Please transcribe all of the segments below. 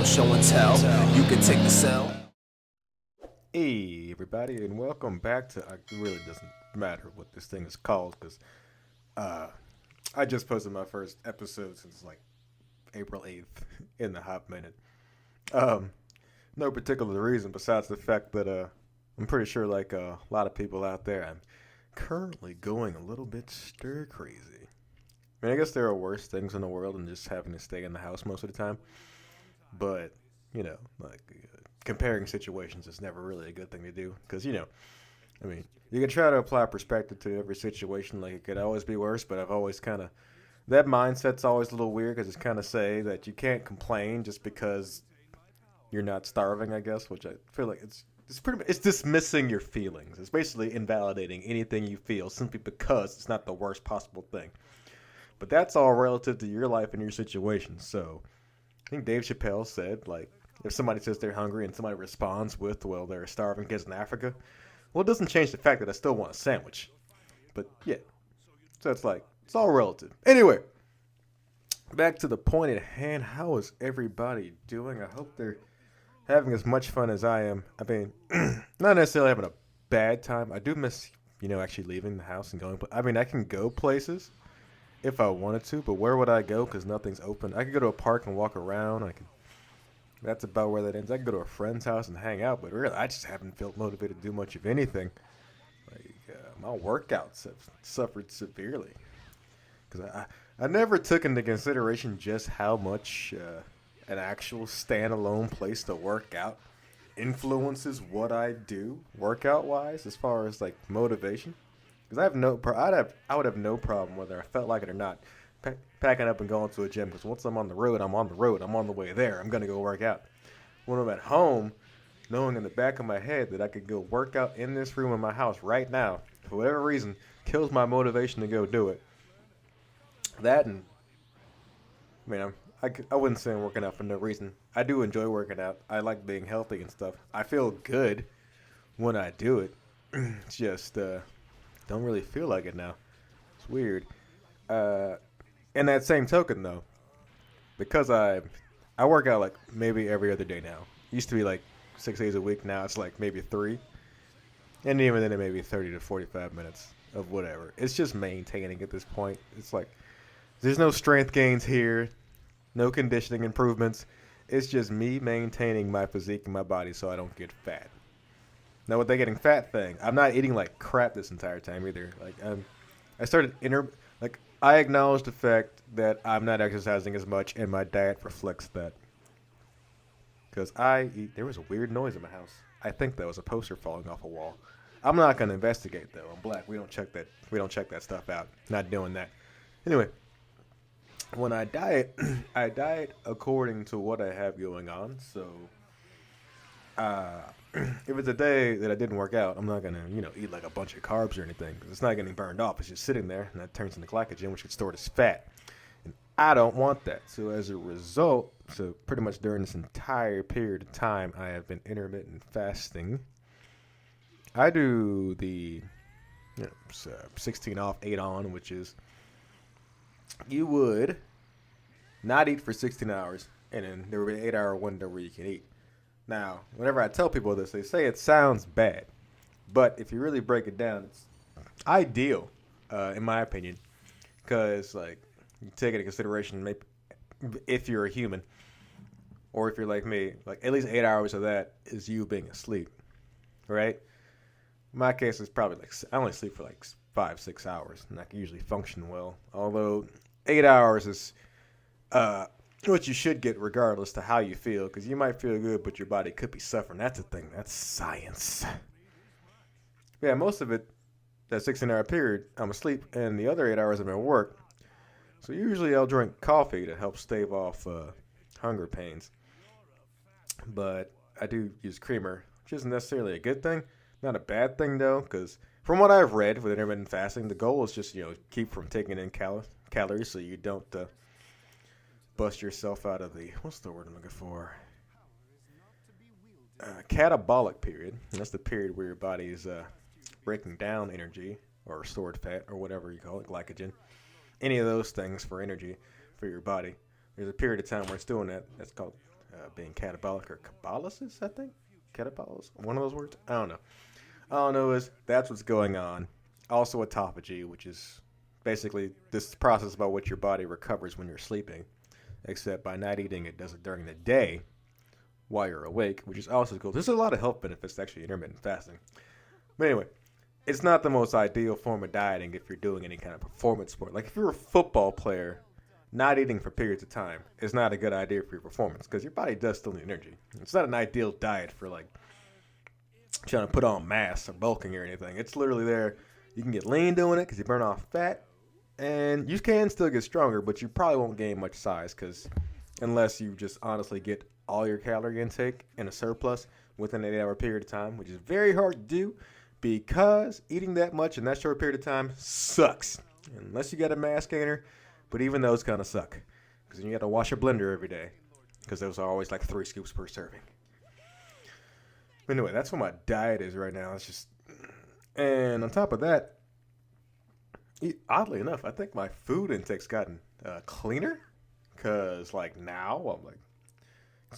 no show and tell. You can take the cell. Hey, everybody, and welcome back to. It really doesn't matter what this thing is called because uh, I just posted my first episode since like April 8th in the Hop Minute. Um, no particular reason besides the fact that I'm pretty sure, like a lot of people out there, I'm currently going a little bit stir crazy. I mean, I guess there are worse things in the world than just having to stay in the house most of the time, but comparing situations is never really a good thing to do because I mean, you can try to apply perspective to every situation. Like it could always be worse, but I've always kind of that mindset's always a little weird because it's kind of say that you can't complain just because you're not starving. I guess, which I feel like it's dismissing your feelings. It's basically invalidating anything you feel simply because it's not the worst possible thing. But that's all relative to your life and your situation. So I think Dave Chappelle said like if somebody says they're hungry and somebody responds with, well, there are starving kids in Africa, well, it doesn't change the fact that I still want a sandwich. But yeah, so it's like, it's all relative. Anyway, back to the point at hand. How is everybody doing? I hope they're having as much fun as I am. I mean, not necessarily having a bad time. I do miss, actually leaving the house and going. I mean, I can go places if I wanted to, but where would I go? Because nothing's open. I could go to a park and walk around. That's about where that ends. I can go to a friend's house and hang out, but really, I just haven't felt motivated to do much of anything. My workouts have suffered severely because I never took into consideration just how much an actual standalone place to work out influences what I do workout wise as far as like motivation. Because I would have no problem whether I felt like it or not packing up and going to a gym. Because once I'm on the road, I'm on the road. I'm on the way there. I'm gonna go work out. When I'm at home, knowing in the back of my head that I could go work out in this room in my house right now, for whatever reason, kills my motivation to go do it. That and, I mean, I wouldn't say I'm working out for no reason. I do enjoy working out. I like being healthy and stuff. I feel good when I do it. It's just, don't really feel like it now. It's weird. In that same token, though, because I work out like maybe every other day now. Used to be like 6 days a week. Now it's like maybe three. And even then it may be 30 to 45 minutes of whatever. It's just maintaining at this point. It's like there's no strength gains here, no conditioning improvements. It's just me maintaining my physique and my body so I don't get fat. Now with the getting fat thing, I'm not eating like crap this entire time either. Like I started I acknowledge the fact that I'm not exercising as much and my diet reflects that. Because there was a weird noise in my house. I think that was a poster falling off a wall. I'm not gonna investigate though. I'm black. We don't check that. We don't check that stuff out. Not doing that. Anyway, when I diet, I diet according to what I have going on. So, uh, if it's a day that I didn't work out, I'm not gonna eat like a bunch of carbs or anything because it's not getting burned off. It's just sitting there and that turns into glycogen, which gets stored as fat. And I don't want that. So as a result, pretty much during this entire period of time, I have been intermittent fasting. I do the 16 off, 8 on, which is you would not eat for 16 hours, and then there would be an 8-hour window where you can eat. Now, whenever I tell people this, they say it sounds bad, but if you really break it down, it's ideal, in my opinion, because like you take into consideration maybe if you're a human, or if you're like me, like at least 8 hours of that is you being asleep, right? In my case, it's probably like I only sleep for like 5-6 hours, and I can usually function well. Although 8 hours is what you should get regardless to how you feel, because you might feel good, but your body could be suffering. That's the thing. That's science. Yeah, most of it, that 16-hour period, I'm asleep, and the other 8 hours I'm at work. So usually I'll drink coffee to help stave off hunger pains. But I do use creamer, which isn't necessarily a good thing. Not a bad thing, though, because from what I've read with intermittent fasting, the goal is just, keep from taking in calories so you don't bust yourself out of what's the word I'm looking for? Catabolic period. And that's the period where your body is breaking down energy or stored fat or whatever you call it, glycogen. Any of those things for energy for your body. There's a period of time where it's doing that. That's called being catabolic or cabalysis, I think. Catabolic, one of those words. I don't know. All I know is that's what's going on. Also autophagy, which is basically this process about what your body recovers when you're sleeping, except by not eating, it does it during the day while you're awake, which is also cool. There's a lot of health benefits to actually intermittent fasting. But anyway, it's not the most ideal form of dieting if you're doing any kind of performance sport. Like if you're a football player, not eating for periods of time is not a good idea for your performance because your body does still need energy. It's not an ideal diet for like trying to put on mass or bulking or anything. It's literally there. You can get lean doing it because you burn off fat, and you can still get stronger, but you probably won't gain much size because unless you just honestly get all your calorie intake in a surplus within an 8-hour period of time, which is very hard to do because eating that much in that short period of time sucks. Unless you got a mass gainer, but even those kind of suck because then you got to wash a blender every day because those are always like 3 scoops per serving. But anyway, that's what my diet is right now. It's just, and on top of that, oddly enough, I think my food intake's gotten cleaner because like now I'm like,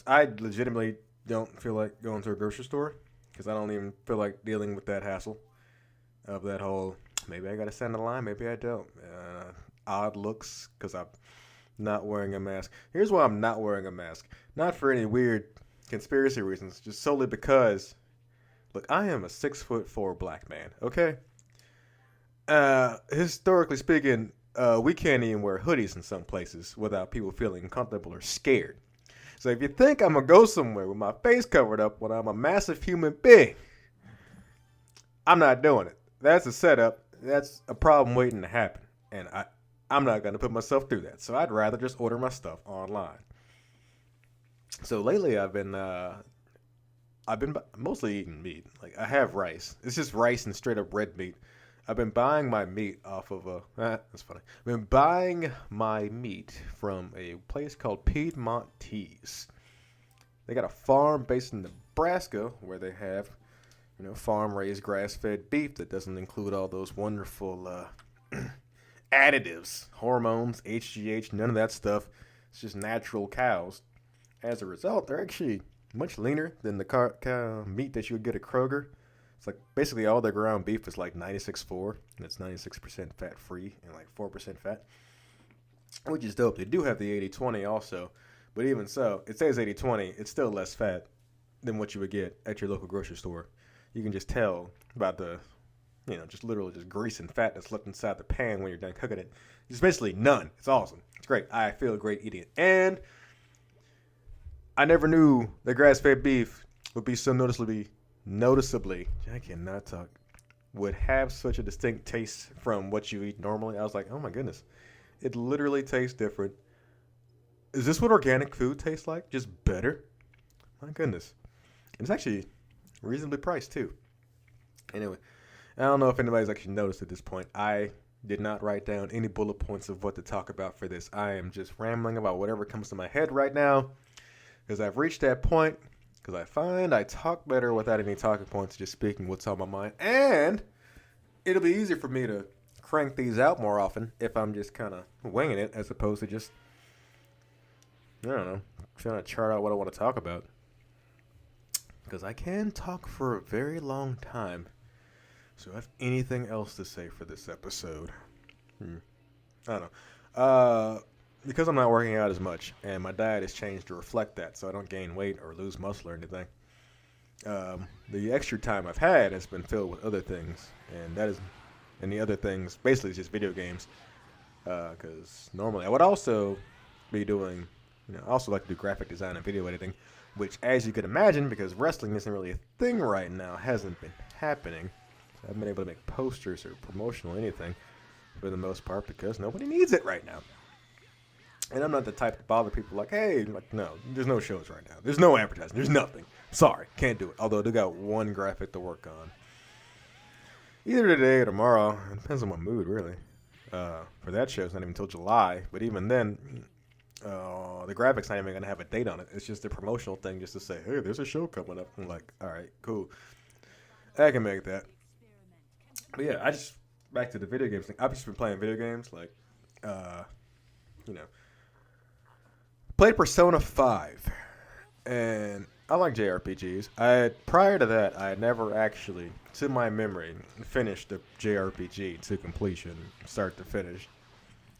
I legitimately don't feel like going to a grocery store because I don't even feel like dealing with that hassle of that whole, maybe I got to stand in line, maybe I don't. Odd looks because I'm not wearing a mask. Here's why I'm not wearing a mask. Not for any weird conspiracy reasons, just solely because, look, I am a 6'4" black man, okay? Historically speaking, we can't even wear hoodies in some places without people feeling uncomfortable or scared. So if you think I'm going to go somewhere with my face covered up when I'm a massive human being, I'm not doing it. That's a setup. That's a problem waiting to happen. And I'm not going to put myself through that. So I'd rather just order my stuff online. So lately I've been mostly eating meat. Like I have rice. It's just rice and straight up red meat. I've been buying my meat off of that's funny. I've been buying my meat from a place called Piedmontese. They got a farm based in Nebraska where they have, farm raised grass fed beef that doesn't include all those wonderful additives, hormones, HGH, none of that stuff. It's just natural cows. As a result, they're actually much leaner than the meat that you would get at Kroger. It's like basically all their ground beef is like 96.4, and it's 96% fat free and like 4% fat, which is dope. They do have the 80-20 also, but even so, it says 80-20. It's still less fat than what you would get at your local grocery store. You can just tell about the just literally just grease and fat that's left inside the pan when you're done cooking it. It's basically none. It's awesome. It's great. I feel great eating it. And I never knew that grass-fed beef would be so noticeably, I cannot talk, would have such a distinct taste from what you eat normally. I was like, oh my goodness. It literally tastes different. Is this what organic food tastes like? Just better? My goodness. It's actually reasonably priced too. Anyway, I don't know if anybody's actually noticed at this point. I did not write down any bullet points of what to talk about for this. I am just rambling about whatever comes to my head right now because I've reached that point because I find I talk better without any talking points, just speaking what's on my mind. And it'll be easier for me to crank these out more often if I'm just kind of winging it as opposed to just, I don't know, trying to chart out what I want to talk about. Because I can talk for a very long time. So I have anything else to say for this episode? I don't know. Because I'm not working out as much, and my diet has changed to reflect that, so I don't gain weight or lose muscle or anything. The extra time I've had has been filled with other things, and the other things basically is just video games. Because normally I would also be doing, I also like to do graphic design and video editing, which, as you could imagine, because wrestling isn't really a thing right now, hasn't been happening. I haven't been able to make posters or promotional anything for the most part because nobody needs it right now. And I'm not the type to bother people like, hey, like, no, there's no shows right now. There's no advertising. There's nothing. Sorry, can't do it. Although they got one graphic to work on. Either today or tomorrow. It depends on my mood, really. For that show, it's not even until July. But even then, the graphic's not even going to have a date on it. It's just a promotional thing just to say, hey, there's a show coming up. I'm like, all right, cool. I can make that. But yeah, back to the video games thing. I've just been playing video games, like, played Persona 5. and I like JRPGs. Prior to that, I had never actually, to my memory, finished a JRPG to completion, start to finish.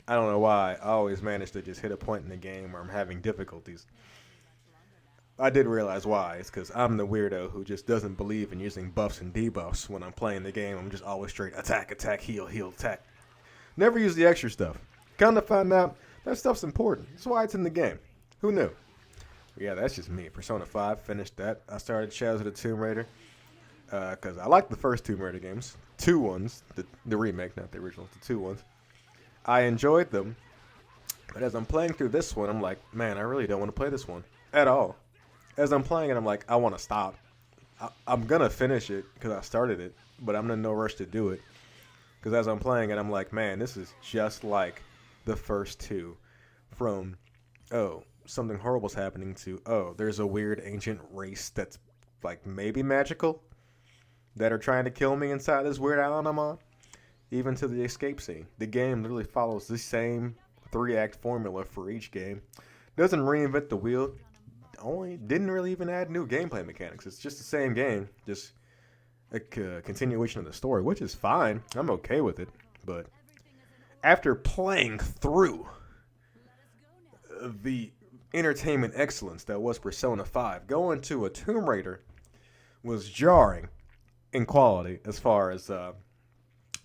I don't know why. I always manage to just hit a point in the game where I'm having difficulties. I did realize why. It's because I'm the weirdo who just doesn't believe in using buffs and debuffs when I'm playing the game. I'm just always straight attack, attack, heal, heal, attack. Never use the extra stuff. Come to find out, that stuff's important. That's why it's in the game. Who knew? Yeah, that's just me. Persona 5, finished that. I started Shadows of the Tomb Raider because I like the first Tomb Raider games. Two ones, the remake, not the original, the two ones. I enjoyed them, but as I'm playing through this one, I'm like, man, I really don't want to play this one at all. As I'm playing it, I'm like, I want to stop. I'm going to finish it because I started it, but I'm in no rush to do it. Because as I'm playing it, I'm like, man, this is just like the first two. From, oh, something horrible's happening to, oh, there's a weird ancient race that's like maybe magical that are trying to kill me inside this weird island I'm on. Even to the escape scene. The game literally follows the same 3-act formula for each game. Doesn't reinvent the wheel. Didn't really even add new gameplay mechanics. It's just the same game, just a continuation of the story, which is fine. I'm okay with it. But after playing through the entertainment excellence that was Persona 5, going to a Tomb Raider was jarring in quality as far as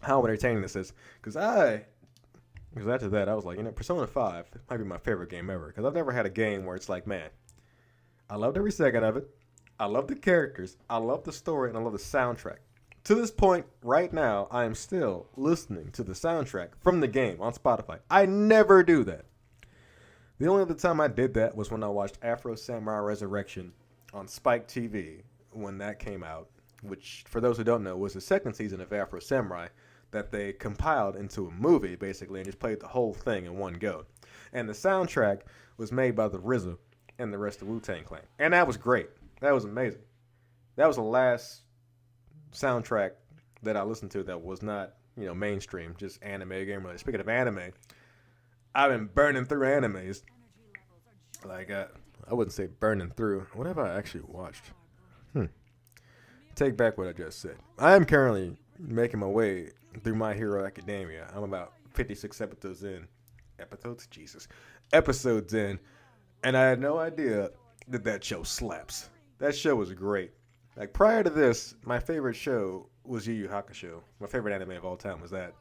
how entertaining this is. Because after that, I was like, Persona 5 might be my favorite game ever. Because I've never had a game where it's like, man, I loved every second of it. I love the characters. I love the story. And I love the soundtrack. To this point, right now, I am still listening to the soundtrack from the game on Spotify. I never do that. The only other time I did that was when I watched Afro Samurai Resurrection on Spike TV when that came out. Which, for those who don't know, was the second season of Afro Samurai that they compiled into a movie, basically, and just played the whole thing in one go. And the soundtrack was made by the RZA and the rest of Wu-Tang Clan. And that was great. That was amazing. That was the last soundtrack that I listened to that was not, mainstream, just anime game related. Speaking of anime, I've been burning through animes. Like, I wouldn't say burning through. What have I actually watched? Take back what I just said. I am currently making my way through My Hero Academia. I'm about 56 episodes in. Episodes in. And I had no idea that show slaps. That show was great. Like, prior to this, my favorite show was Yu Yu Hakusho. My favorite anime of all time was that.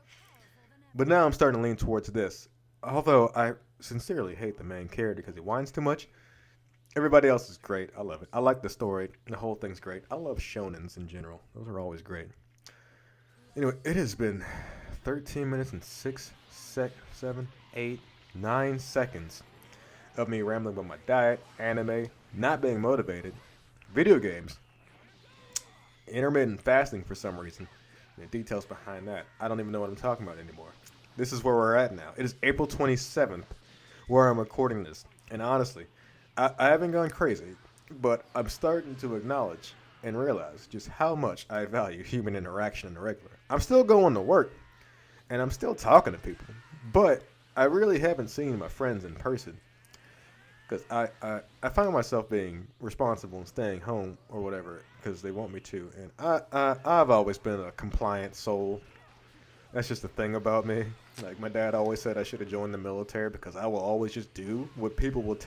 But now I'm starting to lean towards this. Although I sincerely hate the main character because he whines too much. Everybody else is great. I love it. I like the story. The whole thing's great. I love shonens in general. Those are always great. Anyway, it has been 13 minutes and 6, 7, 8, 9 seconds of me rambling about my diet, anime, not being motivated, video games, intermittent fasting for some reason. The details behind that, I don't even know what I'm talking about anymore. This is where we're at now. It is April 27th where I'm recording this. And honestly, I haven't gone crazy, but I'm starting to acknowledge and realize just how much I value human interaction in the regular. I'm still going to work, and I'm still talking to people, but I really haven't seen my friends in person because I find myself being responsible and staying home or whatever because they want me to, and I've always been a compliant soul. That's just the thing about me. Like, my dad always said I should have joined the military because I will always just do what people will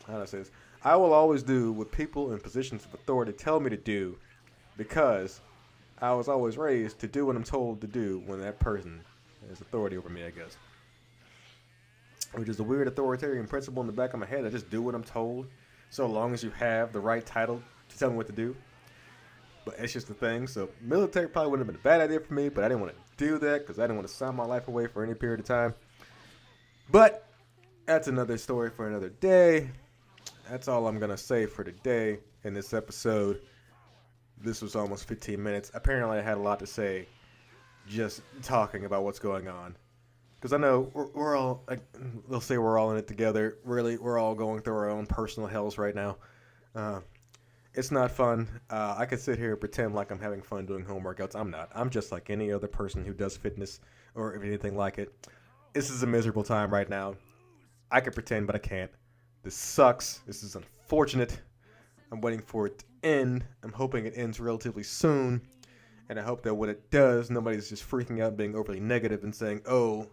how do I say this? I will always do what people in positions of authority tell me to do because I was always raised to do what I'm told to do when that person has authority over me, I guess. Which is a weird authoritarian principle in the back of my head. I just do what I'm told so long as you have the right title to tell me what to do. But it's just the thing. So military probably wouldn't have been a bad idea for me, but I didn't want to do that because I didn't want to sign my life away for any period of time. But that's another story for another day. That's all I'm going to say for today in this episode. This was almost 15 minutes. Apparently, I had a lot to say just talking about what's going on. Because I know we're all, they'll say we're all in it together. Really, we're all going through our own personal hells right now. It's not fun. I could sit here and pretend like I'm having fun doing home workouts. I'm not. I'm just like any other person who does fitness or anything like it. This is a miserable time right now. I could pretend, but I can't. This sucks. This is unfortunate. I'm waiting for it to end. I'm hoping it ends relatively soon. And I hope that when it does, nobody's just freaking out, being overly negative and saying, oh,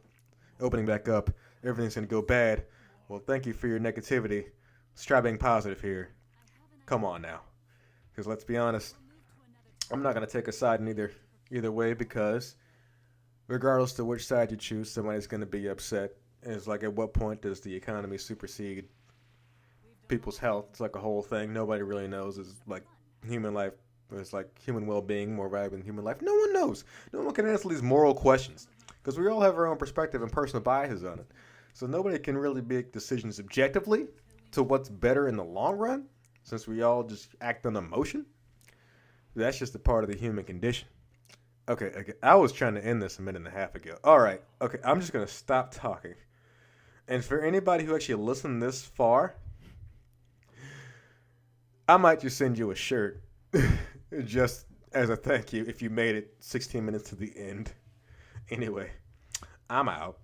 opening back up, everything's going to go bad. Well, thank you for your negativity. Let's try being positive here. Come on now. Because let's be honest, I'm not going to take a side in either way, because regardless of which side you choose, somebody's going to be upset. And it's like, at what point does the economy supersede people's health? It's like a whole thing. Nobody really knows. It's like human life. It's like human well-being more valuable than human life. No one knows. No one can answer these moral questions, because we all have our own perspective and personal biases on it. So nobody can really make decisions objectively to what's better in the long run, since we all just act on emotion. That's just a part of the human condition. Okay, I was trying to end this a minute and a half ago. All right, okay, I'm just going to stop talking. And for anybody who actually listened this far, I might just send you a shirt just as a thank you if you made it 16 minutes to the end. Anyway, I'm out.